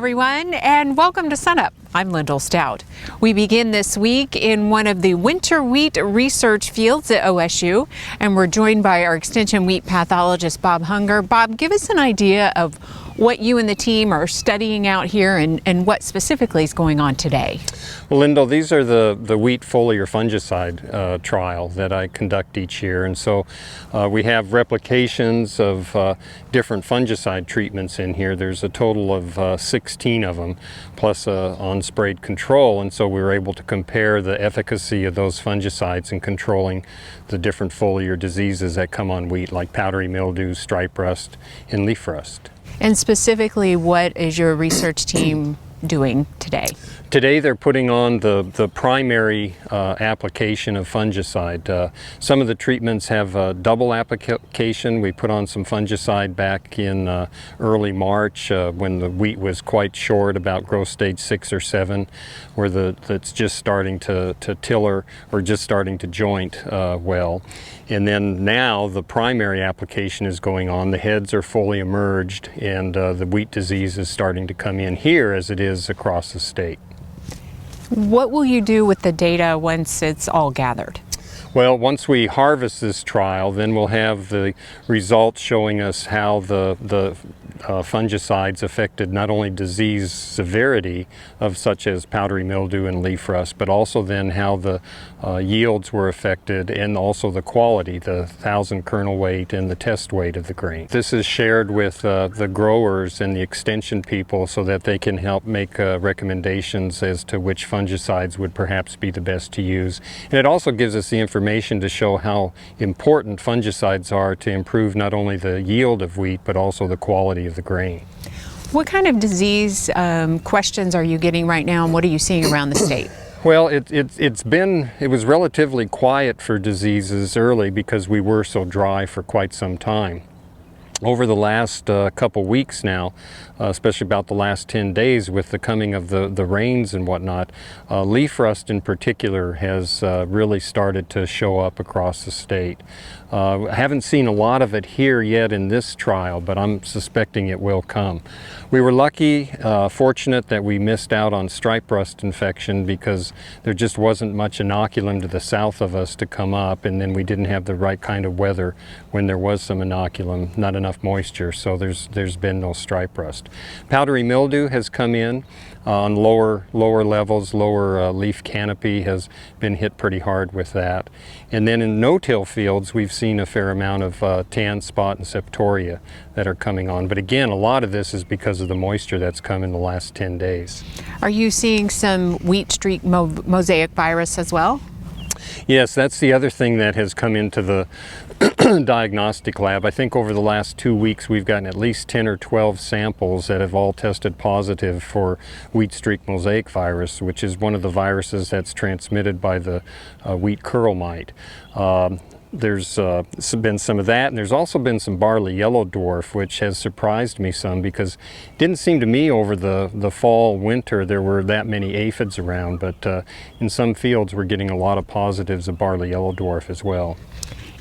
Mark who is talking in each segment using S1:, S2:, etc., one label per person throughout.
S1: everyone, and welcome to SUNUP. I'm Lyndall Stout. We begin this week in one of the winter wheat research fields at OSU, and we're joined by our extension wheat pathologist, Bob Hunger. Bob, give us an idea of what you and the team are studying out here and what specifically is going on today.
S2: Well, Lyndall, these are the wheat foliar fungicide trial that I conduct each year, and so we have replications of different fungicide treatments in here. There's a total of 16 of them, plus on-sprayed control, and so we were able to compare the efficacy of those fungicides in controlling the different foliar diseases that come on wheat, like powdery mildew, stripe rust, and leaf rust.
S1: And specifically, what is your research team doing today?
S2: Today they're putting on the primary application of fungicide. Some of the treatments have a double application. We put on some fungicide back in early March when the wheat was quite short, about growth stage 6 or 7, where it's just starting to tiller or just starting to joint well. And then now the primary application is going on. The heads are fully emerged, and the wheat disease is starting to come in here as it is across the state.
S1: What will you do with the data once it's all gathered?
S2: Well, once we harvest this trial, then we'll have the results showing us how the fungicides affected not only disease severity of such as powdery mildew and leaf rust, but also then how the yields were affected and also the quality, the 1,000 kernel weight and the test weight of the grain. This is shared with the growers and the extension people so that they can help make recommendations as to which fungicides would perhaps be the best to use. And it also gives us the information to show how important fungicides are to improve not only the yield of wheat, but also the quality of the grain.
S1: What kind of disease questions are you getting right now, and what are you seeing around the state?
S2: Well, it was relatively quiet for diseases early because we were so dry for quite some time. Over the last couple weeks now, especially about the last 10 days with the coming of the rains and whatnot, leaf rust in particular has really started to show up across the state. I haven't seen a lot of it here yet in this trial, but I'm suspecting it will come. We were lucky, fortunate that we missed out on stripe rust infection because there just wasn't much inoculum to the south of us to come up, and then we didn't have the right kind of weather when there was some inoculum, not enough moisture, so there's been no stripe rust. Powdery mildew has come in on lower levels, lower leaf canopy has been hit pretty hard with that. And then in no-till fields, we've seen a fair amount of tan spot and septoria that are coming on. But again, a lot of this is because of the moisture that's come in the last 10 days.
S1: Are you seeing some wheat streak mosaic virus as well?
S2: Yes, that's the other thing that has come into the diagnostic lab. I think over the last 2 weeks we've gotten at least 10 or 12 samples that have all tested positive for wheat streak mosaic virus, which is one of the viruses that's transmitted by the wheat curl mite. There's been some of that, and there's also been some barley yellow dwarf, which has surprised me some because it didn't seem to me over the fall, winter there were that many aphids around, but in some fields we're getting a lot of positives of barley yellow dwarf as well.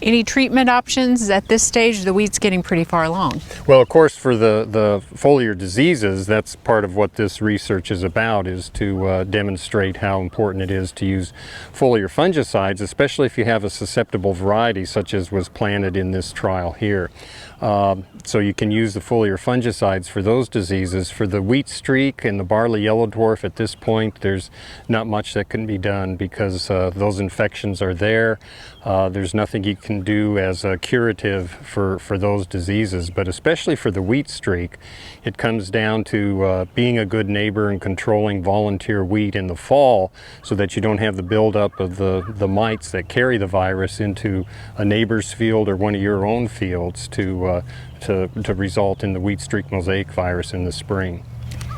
S1: Any treatment options at this stage? The wheat's getting pretty far along.
S2: Well, of course, for the foliar diseases, that's part of what this research is about, is to demonstrate how important it is to use foliar fungicides, especially if you have a susceptible variety such as was planted in this trial here. So you can use the foliar fungicides for those diseases. For the wheat streak and the barley yellow dwarf, at this point there's not much that can be done because those infections are there. There's nothing you can do as a curative for those diseases, but especially for the wheat streak, it comes down to being a good neighbor and controlling volunteer wheat in the fall so that you don't have the buildup of the mites that carry the virus into a neighbor's field or one of your own fields to result in the wheat streak mosaic virus in the spring.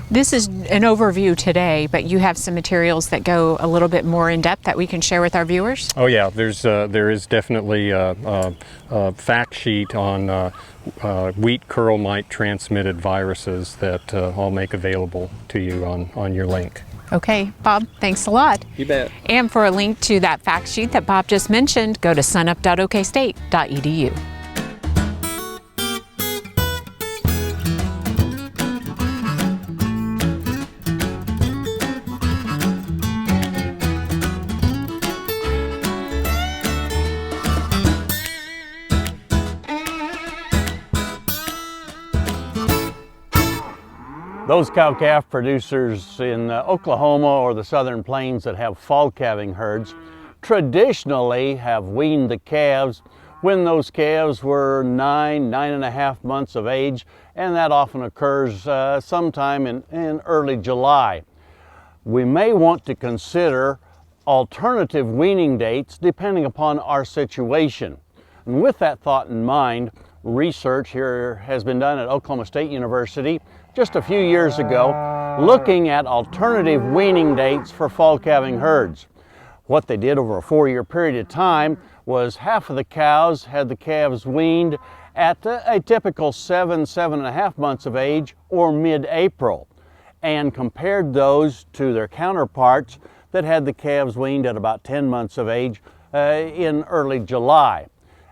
S1: This is an overview today, but you have some materials that go a little bit more in depth that we can share with our viewers?
S2: Oh yeah, there is definitely a fact sheet on wheat curl mite transmitted viruses that I'll make available to you on your link.
S1: Okay, Bob, thanks a lot.
S2: You bet.
S1: And for a link to that fact sheet that Bob just mentioned, go to sunup.okstate.edu.
S3: Those cow-calf producers in Oklahoma or the southern plains that have fall calving herds traditionally have weaned the calves when those calves were 9.5 months of age, and that often occurs sometime in early July. We may want to consider alternative weaning dates depending upon our situation. And with that thought in mind, research here has been done at Oklahoma State University just a few years ago looking at alternative weaning dates for fall calving herds. What they did over a 4-year period of time was half of the cows had the calves weaned at a typical 7.5 months of age or mid-April, and compared those to their counterparts that had the calves weaned at about 10 months of age in early July,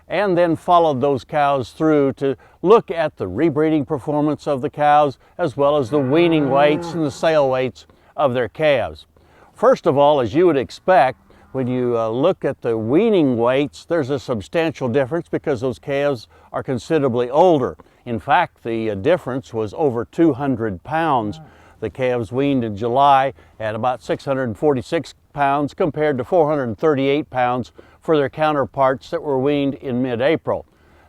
S3: and then followed those cows through to look at the rebreeding performance of the cows as well as the weaning weights and the sale weights of their calves. First of all, as you would expect, when you look at the weaning weights, there's a substantial difference because those calves are considerably older. In fact, the difference was over 200 pounds. The calves weaned in July at about 646 pounds compared to 438 pounds for their counterparts that were weaned in mid-April.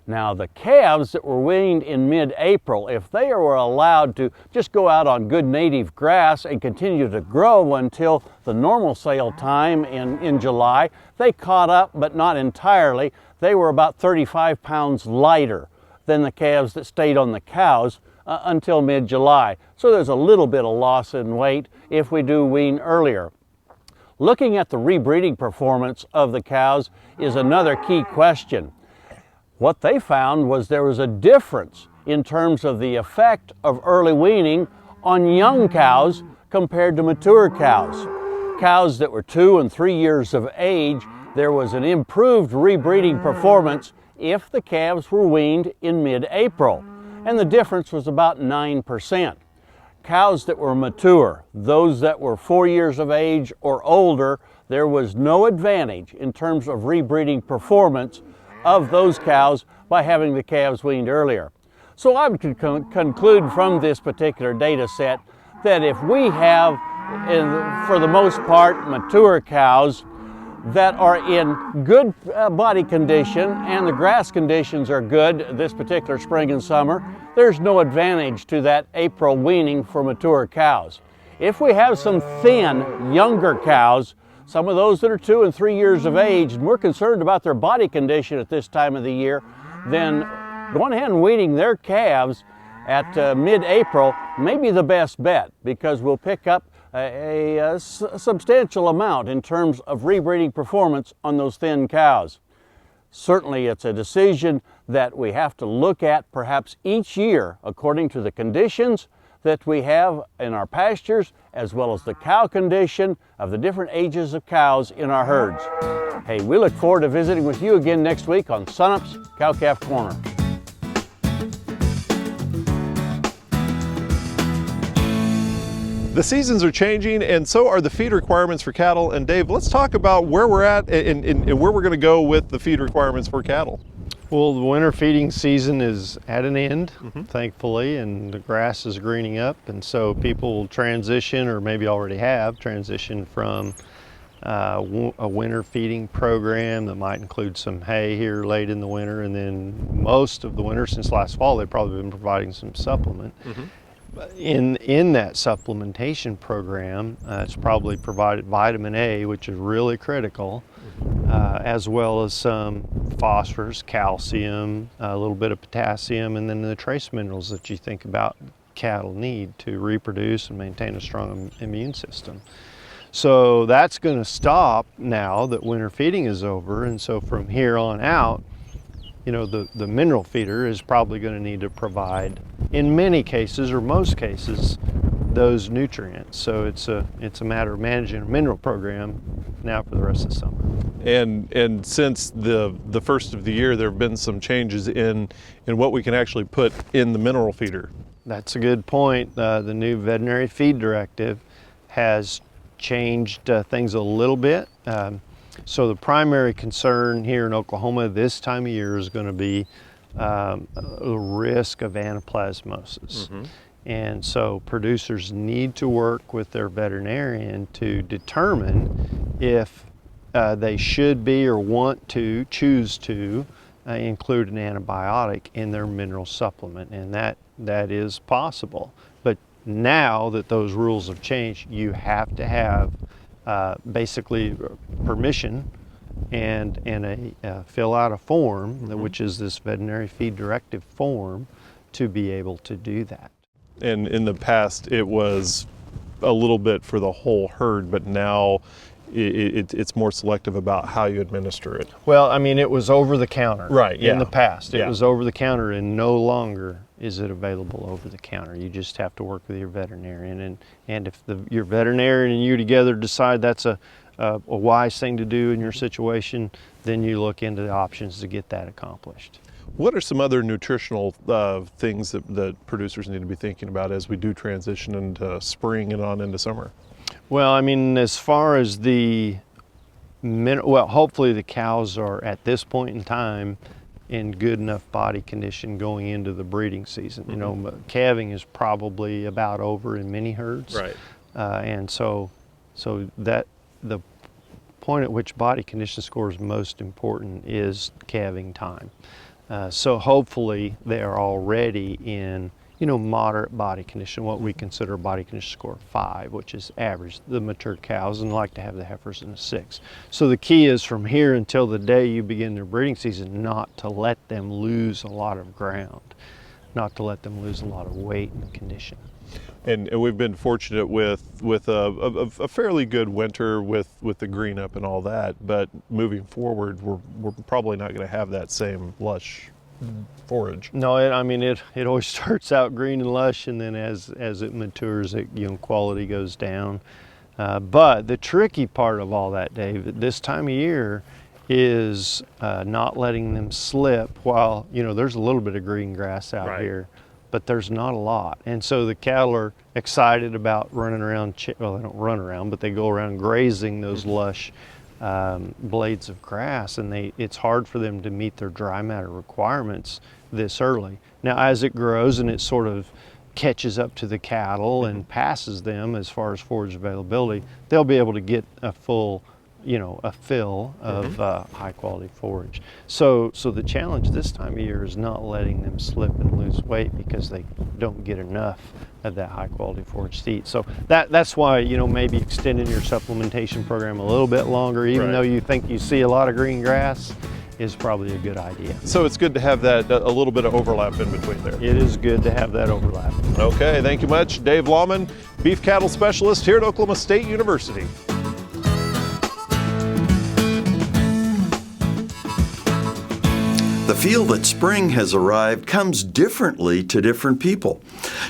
S3: Now, the calves that were weaned in mid-April, if they were allowed to just go out on good native grass and continue to grow until the normal sale time in July, they caught up, but not entirely. They were about 35 pounds lighter than the calves that stayed on the cows until mid-July. So there's a little bit of loss in weight if we do wean earlier. Looking at the rebreeding performance of the cows is another key question. What they found was there was a difference in terms of the effect of early weaning on young cows compared to mature cows. Cows that were 2 and 3 years of age, there was an improved rebreeding performance if the calves were weaned in mid-April, and the difference was about 9%. Cows that were mature, those that were 4 years of age or older, there was no advantage in terms of rebreeding performance of those cows by having the calves weaned earlier. So I would conclude from this particular data set that if we have, for the most part, mature cows that are in good body condition and the grass conditions are good this particular spring and summer, there's no advantage to that April weaning for mature cows. If we have some thin, younger cows, some of those that are 2 and 3 years of age, and we're concerned about their body condition at this time of the year, then going ahead and weaning their calves at mid-April may be the best bet, because we'll pick up a substantial amount in terms of rebreeding performance on those thin cows. Certainly it's a decision that we have to look at perhaps each year according to the conditions that we have in our pastures, as well as the cow condition of the different ages of cows in our herds. Hey, we look forward to visiting with you again next week on SUNUP's Cow-Calf Corner.
S4: The seasons are changing, and so are the feed requirements for cattle. And Dave, let's talk about where we're at and where we're going to go with the feed requirements for cattle.
S2: Well, the winter feeding season is at an end, thankfully, and the grass is greening up, and so people will transition, or maybe already have transitioned from a winter feeding program that might include some hay here late in the winter, and then most of the winter since last fall they've probably been providing some supplement. In that supplementation program, it's probably provided vitamin A, which is really critical, as well as some phosphorus, calcium, a little bit of potassium, and then the trace minerals that you think about cattle need to reproduce and maintain a strong immune system. So that's going to stop now that winter feeding is over, and so from here on out, you know, the mineral feeder is probably going to need to provide, in many cases or most cases, those nutrients. So it's a matter of managing a mineral program now for the rest of the summer.
S4: And since the first of the year, there have been some changes in what we can actually put in the mineral feeder.
S2: That's a good point. The new veterinary feed directive has changed things a little bit. So the primary concern here in Oklahoma this time of year is going to be a risk of anaplasmosis.
S5: And so producers need to work with their veterinarian to determine if they should be or want to choose to include an antibiotic in their mineral supplement, and that is possible. But now that those rules have changed, you have to have basically permission and fill out a form, which is this veterinary feed directive form, to be able to do that.
S4: And in the past, it was a little bit for the whole herd, but now it's more selective about how you administer it.
S5: Well, I mean, it was over the counter.
S4: Right, yeah.
S5: In the past, it
S4: Yeah.
S5: was over the counter, and no longer is it available over the counter. You just have to work with your veterinarian, and if your veterinarian and you together decide that's a wise thing to do in your situation, then you look into the options to get that accomplished.
S4: What are some other nutritional things that producers need to be thinking about as we do transition into spring and on into summer?
S5: Well, I mean, as far as hopefully the cows are at this point in time in good enough body condition going into the breeding season. You know, calving is probably about over in many herds.
S4: Right.
S5: And so that the point at which body condition score is most important is calving time. So hopefully they are already in, you know, moderate body condition, what we consider a body condition score of 5, which is average. The mature cows and like to have the heifers in a 6. So the key is from here until the day you begin their breeding season, not to let them lose a lot of ground, not to let them lose a lot of weight and condition.
S4: And we've been fortunate with a fairly good winter with the green up and all that, but moving forward, we're probably not going to have that same lush forage.
S5: No, it always starts out green and lush, and then as it matures, quality goes down. But the tricky part of all that, Dave, at this time of year, is not letting them slip while, there's a little bit of green grass out here, but there's not a lot. And so the cattle are excited about running around, well, they don't run around, but they go around grazing those lush blades of grass, and it's hard for them to meet their dry matter requirements this early. Now, as it grows and it sort of catches up to the cattle and passes them as far as forage availability, they'll be able to get a full, a fill of high quality forage. So the challenge this time of year is not letting them slip and lose weight because they don't get enough of that high quality forage to eat. So that's why, maybe extending your supplementation program a little bit longer, even though you think you see a lot of green grass, is probably a good idea.
S4: So it's good to have that a little bit of overlap in between there.
S5: It is good to have that overlap.
S4: Okay, thank you much. Dave Lawman, beef cattle specialist here at Oklahoma State University.
S6: The feel that spring has arrived comes differently to different people.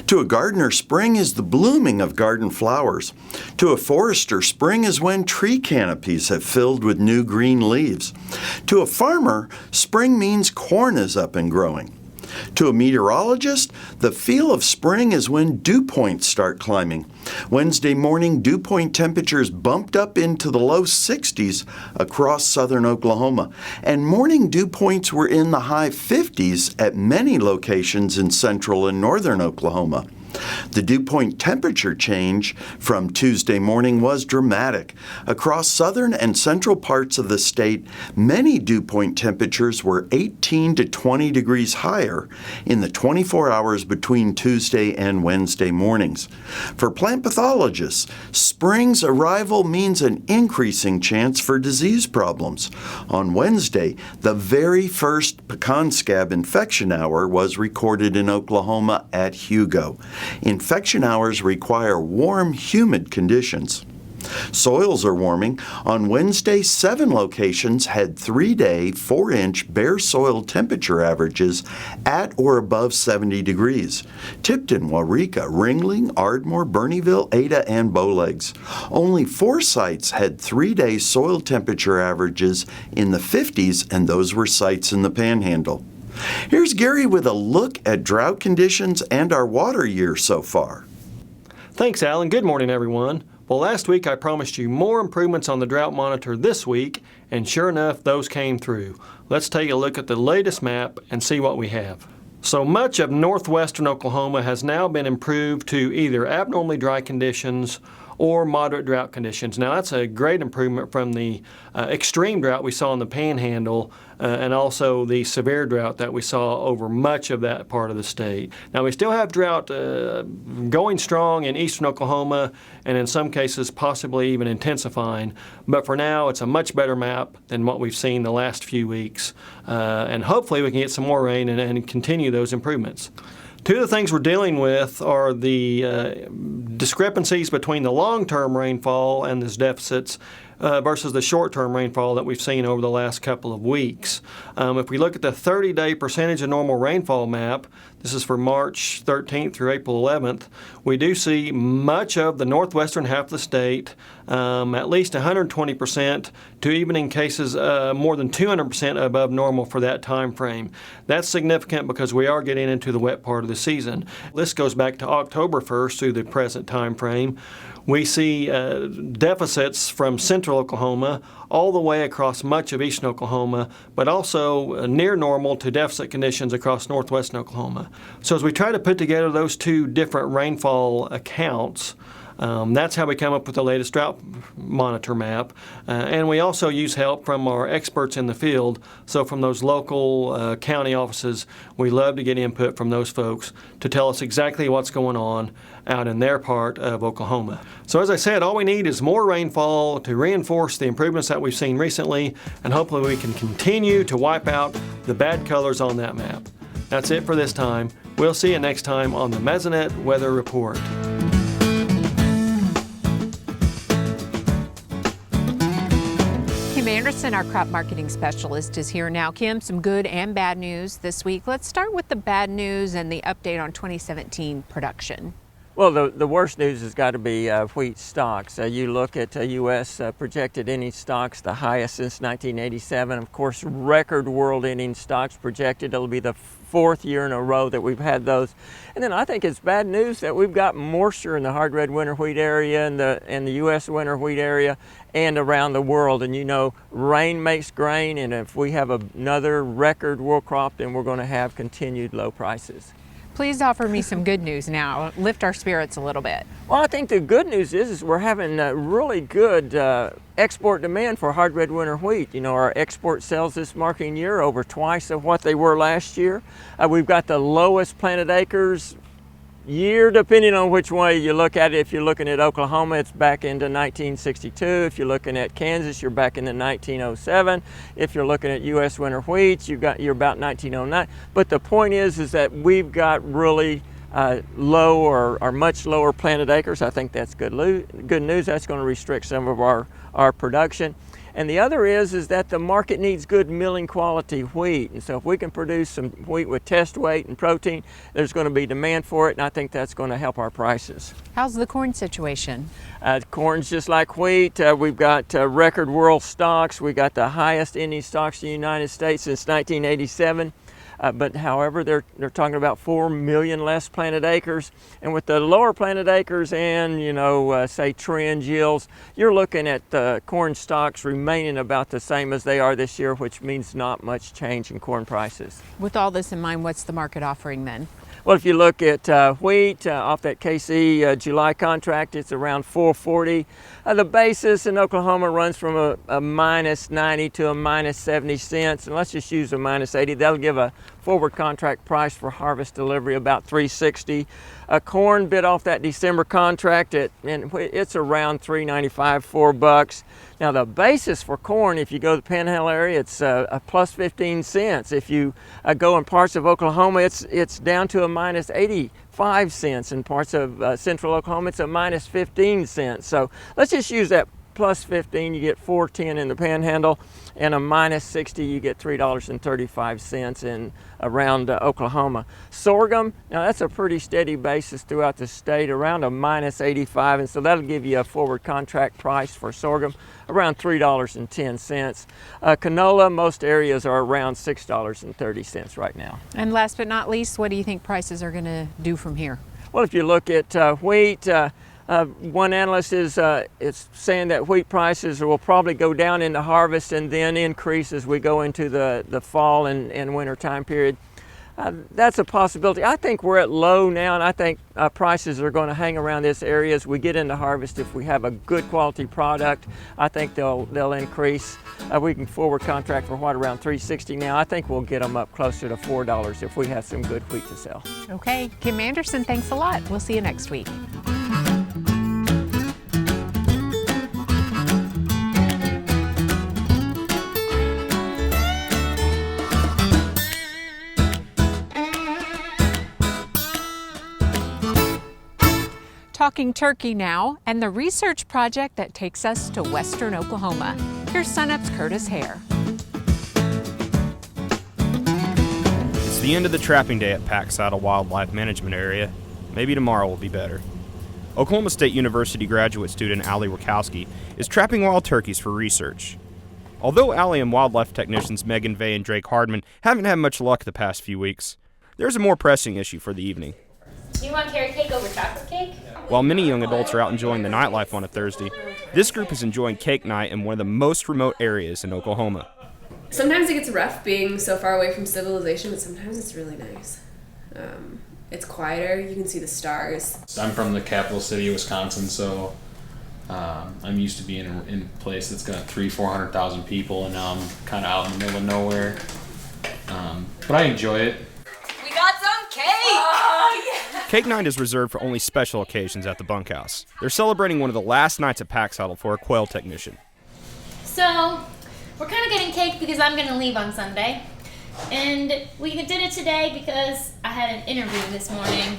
S6: To a gardener, spring is the blooming of garden flowers. To a forester, spring is when tree canopies have filled with new green leaves. To a farmer, spring means corn is up and growing. To a meteorologist, the feel of spring is when dew points start climbing. Wednesday morning, dew point temperatures bumped up into the low 60s across southern Oklahoma, and morning dew points were in the high 50s at many locations in central and northern Oklahoma. The dew point temperature change from Tuesday morning was dramatic. Across southern and central parts of the state, many dew point temperatures were 18 to 20 degrees higher in the 24 hours between Tuesday and Wednesday mornings. For plant pathologists, spring's arrival means an increasing chance for disease problems. On Wednesday, the very first pecan scab infection hour was recorded in Oklahoma at Hugo. Infection hours require warm, humid conditions. Soils are warming. On Wednesday, 7 locations had 3-day, 4-inch bare soil temperature averages at or above 70 degrees. Tipton, Waurika, Ringling, Ardmore, Bernieville, Ada, and Bowlegs. Only 4 sites had 3-day soil temperature averages in the 50s, and those were sites in the Panhandle. Here's Gary with a look at drought conditions and our water year so far.
S7: Thanks, Alan. Good morning, everyone. Well, last week I promised you more improvements on the drought monitor this week, and sure enough, those came through. Let's take a look at the latest map and see what we have. So much of northwestern Oklahoma has now been improved to either abnormally dry conditions or moderate drought conditions. Now that's a great improvement from the extreme drought we saw in the Panhandle and also the severe drought that we saw over much of that part of the state. Now we still have drought going strong in eastern Oklahoma and in some cases possibly even intensifying, but for now it's a much better map than what we've seen the last few weeks, and hopefully we can get some more rain and continue those improvements. Two of the things we're dealing with are the discrepancies between the long-term rainfall and these deficits versus the short-term rainfall that we've seen over the last couple of weeks. If we look at the 30-day percentage of normal rainfall map, this is for March 13th through April 11th, we do see much of the northwestern half of the state, at least 120% to even in cases more than 200% above normal for that time frame. That's significant because we are getting into the wet part of the season. This goes back to October 1st through the present time frame. We see deficits from central Oklahoma all the way across much of eastern Oklahoma, but also near normal to deficit conditions across northwestern Oklahoma. So as we try to put together those two different rainfall accounts, that's how we come up with the latest drought monitor map. And we also use help from our experts in the field. So from those local county offices, we love to get input from those folks to tell us exactly what's going on out in their part of Oklahoma. So as I said, all we need is more rainfall to reinforce the improvements that we've seen recently, and hopefully we can continue to wipe out the bad colors on that map. That's it for this time. We'll see you next time on the Mesonet Weather Report.
S1: Kim Anderson, our crop marketing specialist, is here now. Kim, some good and bad news this week. Let's start with the bad news and the update on 2017 production.
S8: Well, the worst news has got to be wheat stocks. You look at U.S. projected ending stocks, the highest since 1987. Of course, record world ending stocks projected. It'll be the fourth year in a row that we've had those. And then I think it's bad news that we've got moisture in the hard red winter wheat area and the U.S. winter wheat area and around the world. And you know, rain makes grain, and if we have another record world crop, then we're going to have continued low prices.
S1: Please offer me some good news now. Lift our spirits a little bit.
S8: Well, I think the good news is we're having really good export demand for hard red winter wheat. You know, our export sales this marketing year over twice of what they were last year. We've got the lowest planted acres year, depending on which way you look at it. If you're looking at Oklahoma, it's back into 1962. If you're looking at Kansas, you're back into 1907. If you're looking at U.S. winter wheats, you're about 1909. But the point is that we've got really low or much lower planted acres. I think that's good news. That's going to restrict some of our production. And the other is that the market needs good milling quality wheat. And so if we can produce some wheat with test weight and protein, there's going to be demand for it, and I think that's going to help our prices.
S1: How's the corn situation?
S8: Corn's just like wheat. We've got record world stocks. We got the highest ending stocks in the United States since 1987. But however, they're talking about 4 million less planted acres. And with the lower planted acres and, you know, say trend yields, you're looking at corn stocks remaining about the same as they are this year, which means not much change in corn prices.
S1: With all this in mind, what's the market offering then?
S8: Well, if you look at wheat off that KC July contract, it's around $4.40. The basis in Oklahoma runs from a minus 90 to a minus 70 cents, and let's just use a minus 80. That'll give a forward contract price for harvest delivery about $3.60. Corn bid off that December contract and it's around $3.95, $4. Now the basis for corn, if you go to the Panhandle area, it's a plus 15 cents. If you go in parts of Oklahoma, it's down to a minus 85 cents. In parts of central Oklahoma, it's a minus 15 cents. So let's just use that plus 15, you get $4.10 in the Panhandle, and a minus 60, you get $3.35 in around Oklahoma. Sorghum, now that's a pretty steady basis throughout the state, around a minus 85, and so that'll give you a forward contract price for sorghum around $3.10. Canola, most areas are around $6.30 right now.
S1: And last but not least, what do you think prices are going to do from here?
S8: Well, if you look at wheat, one analyst is saying that wheat prices will probably go down into harvest and then increase as we go into the fall and winter time period. That's a possibility. I think we're at low now, and I think prices are going to hang around this area as we get into harvest. If we have a good quality product, I think they'll increase. We can forward contract for what, around $3.60 now. I think we'll get them up closer to $4 if we have some good wheat to sell.
S1: Okay, Kim Anderson, thanks a lot. We'll see you next week. Talking turkey now, and the research project that takes us to western Oklahoma. Here's SUNUP's Curtis Hare.
S9: It's the end of the trapping day at Pack Saddle Wildlife Management Area. Maybe tomorrow will be better. Oklahoma State University graduate student Allie Rakowski is trapping wild turkeys for research. Although Allie and wildlife technicians Megan Vey and Drake Hardman haven't had much luck the past few weeks, there's a more pressing issue for the evening.
S10: Do you want carrot cake over chocolate cake?
S9: While many young adults are out enjoying the nightlife on a Thursday, this group is enjoying cake night in one of the most remote areas in Oklahoma.
S11: Sometimes it gets rough being so far away from civilization, but sometimes it's really nice. It's quieter, you can see the stars.
S12: I'm from the capital city of Wisconsin, so I'm used to being in a place that's got 400,000 people, and now I'm kind of out in the middle of nowhere. But I enjoy it.
S10: We got some cake! Oh, yeah.
S9: Cake night is reserved for only special occasions at the bunkhouse. They're celebrating one of the last nights at Pack Saddle for a quail technician.
S10: So, we're kind of getting cake because I'm going to leave on Sunday. And we did it today because I had an interview this morning,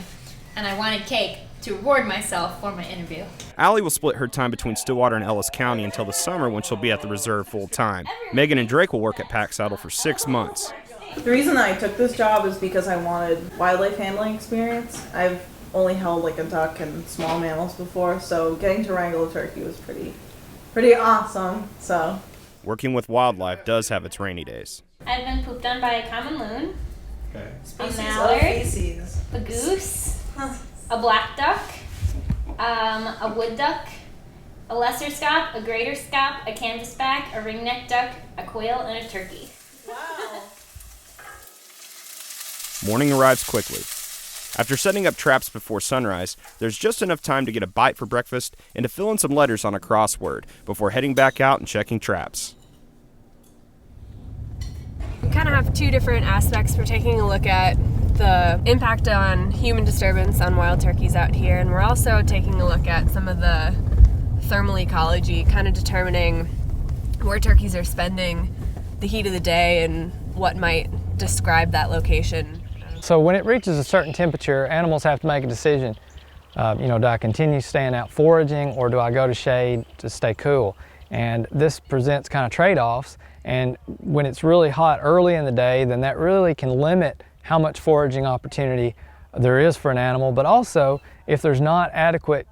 S10: and I wanted cake to reward myself for my interview.
S9: Allie will split her time between Stillwater and Ellis County until the summer when she'll be at the reserve full time. Megan and Drake will work at Pack Saddle for 6 months.
S13: The reason I took this job is because I wanted wildlife handling experience. I've only held like a duck and small mammals before, so getting to wrangle a turkey was pretty awesome. So
S9: working with wildlife does have its rainy days.
S10: I've been pooped on by a common loon,
S13: species
S10: a mallard,
S13: feces.
S10: a goose, a black duck, a wood duck, a lesser scaup, a greater scaup, a canvasback, a ringneck duck, a quail, and a turkey.
S13: Wow.
S9: Morning arrives quickly. After setting up traps before sunrise, there's just enough time to get a bite for breakfast and to fill in some letters on a crossword before heading back out and checking traps.
S14: We kind of have two different aspects. We're taking a look at the impact on human disturbance on wild turkeys out here, and we're also taking a look at some of the thermal ecology, kind of determining where turkeys are spending the heat of the day and what might describe that location.
S15: So when it reaches a certain temperature, animals have to make a decision. Do I continue staying out foraging, or do I go to shade to stay cool? And this presents kind of trade-offs. And when it's really hot early in the day, then that really can limit how much foraging opportunity there is for an animal. But also, if there's not adequate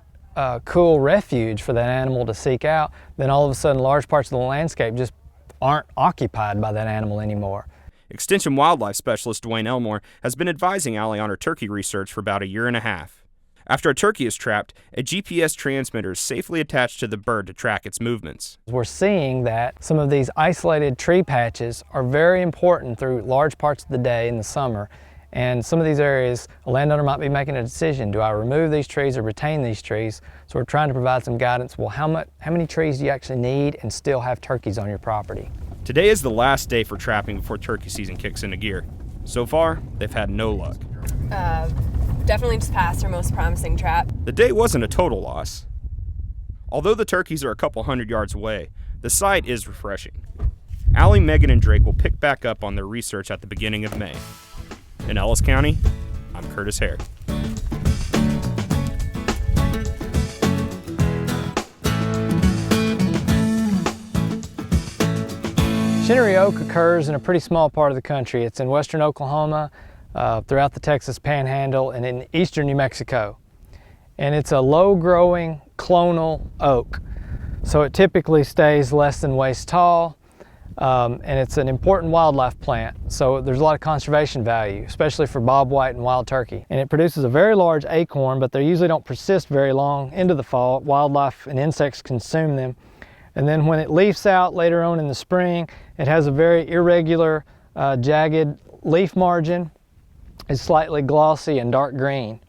S15: cool refuge for that animal to seek out, then all of a sudden large parts of the landscape just aren't occupied by that animal anymore.
S9: Extension Wildlife Specialist Dwayne Elmore has been advising Allie on her turkey research for about a year and a half. After a turkey is trapped, a GPS transmitter is safely attached to the bird to track its movements.
S15: We're seeing that some of these isolated tree patches are very important through large parts of the day in the summer. And some of these areas, a landowner might be making a decision. Do I remove these trees or retain these trees? So we're trying to provide some guidance. Well, how many trees do you actually need and still have turkeys on your property?
S9: Today is the last day for trapping before turkey season kicks into gear. So far, they've had no luck.
S14: Definitely just passed our most promising trap.
S9: The day wasn't a total loss. Although the turkeys are a couple hundred yards away, the sight is refreshing. Allie, Megan, and Drake will pick back up on their research at the beginning of May. In Ellis County, I'm Curtis Hare.
S15: Shinnery oak occurs in a pretty small part of the country. It's in western Oklahoma, throughout the Texas Panhandle, and in eastern New Mexico. And it's a low-growing clonal oak. So it typically stays less than waist tall, and it's an important wildlife plant. So there's a lot of conservation value, especially for bobwhite and wild turkey. And it produces a very large acorn, but they usually don't persist very long into the fall. Wildlife and insects consume them. And then when it leaves out later on in the spring, it has a very irregular, jagged leaf margin. is slightly glossy and dark green.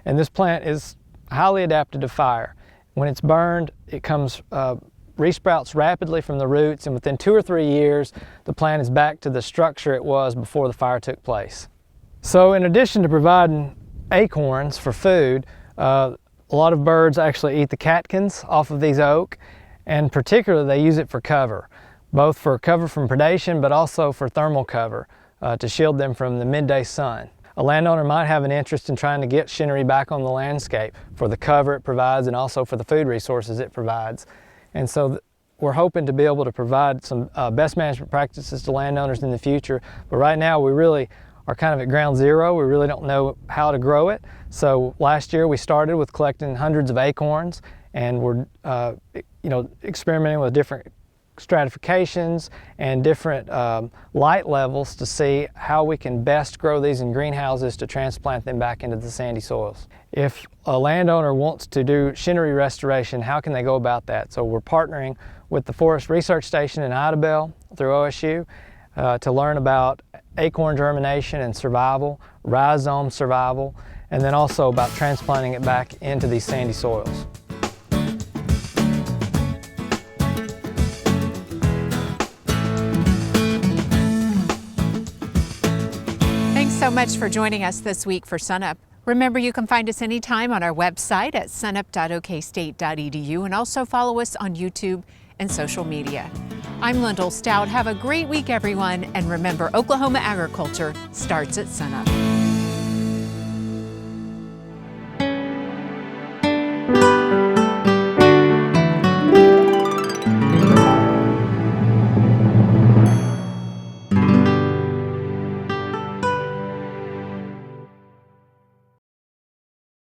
S15: And this plant is highly adapted to fire. When it's burned, it comes resprouts rapidly from the roots, and within 2 or 3 years, the plant is back to the structure it was before the fire took place. So in addition to providing acorns for food, a lot of birds actually eat the catkins off of these oak, and particularly they use it for cover, both for cover from predation but also for thermal cover to shield them from the midday sun. A landowner might have an interest in trying to get shinnery back on the landscape for the cover it provides and also for the food resources it provides. And so we're hoping to be able to provide some best management practices to landowners in the future. But right now we really are kind of at ground zero. We really don't know how to grow it. So last year we started with collecting hundreds of acorns, and we're experimenting with different stratifications and different light levels to see how we can best grow these in greenhouses to transplant them back into the sandy soils. If a landowner wants to do shinnery restoration, how can they go about that? So we're partnering with the Forest Research Station in Idabel through OSU to learn about acorn germination and survival, rhizome survival, and then also about transplanting it back into these sandy soils.
S1: So much for joining us this week for SUNUP. Remember, you can find us anytime on our website at sunup.okstate.edu and also follow us on YouTube and social media. I'm Lyndall Stout. Have a great week, everyone, and remember, Oklahoma agriculture starts at SUNUP.